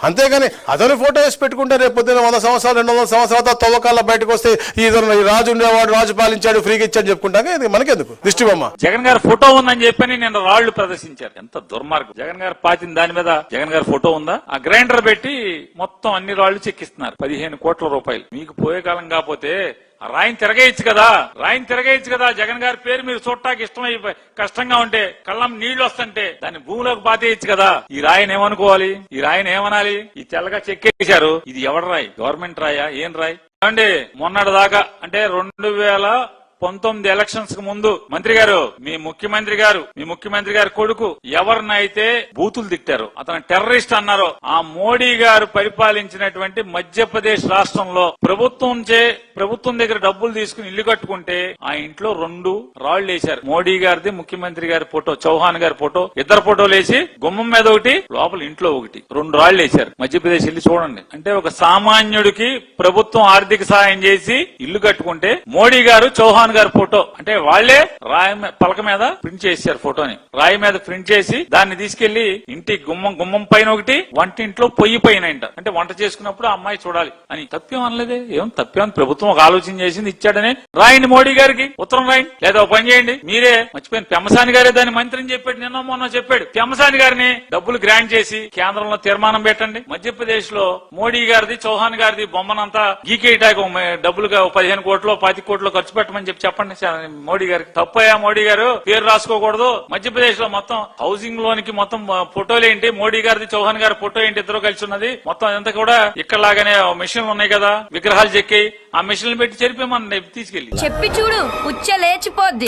అంతేగాని అతను ఫోటో వేసి పెట్టుకుంటే రేపు పొద్దున్న 100 సంవత్సరాలు 200 సంవత్సరాల తవ్వకాల బయటకు వస్తే ఈ రాజు ఉండేవాడు, రాజు పాలించాడు, ఫ్రీగా ఇచ్చాడు చెప్పుకుంటాక ఇది మనకెందుకు దిష్టి బొమ్మ. జగన్ గారి ఫోటో ఉందని చెప్పని నేను రాళ్లు ప్రదర్శించారు. ఎంత దుర్మార్గం. జగన్ గారు పాతిన దాని మీద జగన్ గారి ఫోటో ఉందా? ఆ గ్రైండర్ పెట్టి మొత్తం అన్ని రాళ్లు చెక్కిస్తున్నారు. 15 కోట్ల రూపాయలు. మీకు పోయే కాలం కాకపోతే రాయిని తిరగేయచ్చు కదా. జగన్ గారి పేరు మీరు చూడటానికి ఇష్టమైపోయి కష్టంగా ఉంటే, కళ్ళం నీళ్లు వస్తుంటే దాన్ని భూమిలోకి పాతేయచ్చు కదా. ఈ రాయిని ఏమనుకోవాలి? ఈ రాయిని ఏమనాలి? ఈ తెల్లగా చెక్కేశారు. ఇది ఎవరి రాయి? గవర్నమెంట్ రాయా? ఏం రాయి అండి? మొన్నటి దాకా అంటే 2019 ఎలక్షన్స్ కు ముందు మంత్రి గారు, మీ ముఖ్యమంత్రి గారు కొడుకు ఎవరినైతే బూతులు తిట్టారు, అతను టెర్రరిస్ట్ అన్నారు, ఆ మోడీ గారు పరిపాలించినటువంటి మధ్యప్రదేశ్ రాష్ట్రంలో ప్రభుత్వం దగ్గర డబ్బులు తీసుకుని ఇల్లు కట్టుకుంటే ఆ ఇంట్లో 2 రాళ్లు వేశారు. మోడీ గారిది, ముఖ్యమంత్రి గారి ఫోటో, చౌహాన్ గారి ఫోటో, ఇద్దరు ఫోటోలు వేసి గుమ్మం మీద ఒకటి, లోపల ఇంట్లో ఒకటి, 2 రాళ్లు వేశారు. మధ్యప్రదేశ్ ఇల్లు చూడండి. అంటే ఒక సామాన్యుడికి ప్రభుత్వం ఆర్థిక సహాయం చేసి ఇల్లు కట్టుకుంటే మోడీ గారు, చౌహాన్ గారి ఫోటో అంటే వాళ్లే రాయి పలక మీద ప్రింట్ చేశారు. ఫోటోని రాయి మీద ప్రింట్ చేసి దాన్ని తీసుకెళ్లి ఇంటి గుమ్మం పైన ఒకటి, వంటింట్లో పొయ్యి పైన అంటే వంట చేసుకున్నప్పుడు ఆ అమ్మాయి చూడాలి అని. తప్పేం అనలేదే. ఏం తప్పేం? ప్రభుత్వం ఒక ఆలోచన చేసింది, ఇచ్చాడని రాయండి మోడీ గారికి ఉత్తరం రాయండి. లేదా ఒక పని చేయండి, మీరే మర్చిపోయిన పెమ్మసాని గారే దాన్ని మంత్రిని చెప్పాడు, నిన్న మొన్న చెప్పాడు. పెమ్మసాని గారిని డబ్బులు గ్రాంట్ చేసి కేంద్రంలో తీర్మానం పెట్టండి. మధ్యప్రదేశ్ లో మోడీ గారిది, చౌహాన్ గారిది బొమ్మనంతా గీకేయటానికి డబ్బులుగా 15 కోట్లు 20 కోట్లు ఖర్చు పెట్టమని చెప్పండి మోడీ గారికి. తప్పయ్యా మోడీ గారు, పేరు రాసుకోకూడదు. మధ్యప్రదేశ్ లో మొత్తం హౌసింగ్ లోనికి మొత్తం ఫోటోలు ఏంటి, మోడీ గారిది, చౌహాన్ గారి ఫోటో ఏంటి, ఇద్దరు కలిసి ఉన్నది. మొత్తం అంతా కూడా ఇక్కడ లాగానే మిషన్లు ఉన్నాయి కదా, విగ్రహాలు చెక్కి ఆ మిషన్లు పెట్టి చెరిపి మన తీసుకెళ్లి చెప్పి చూడు, ఉచ్చ లేచిపోద్ది.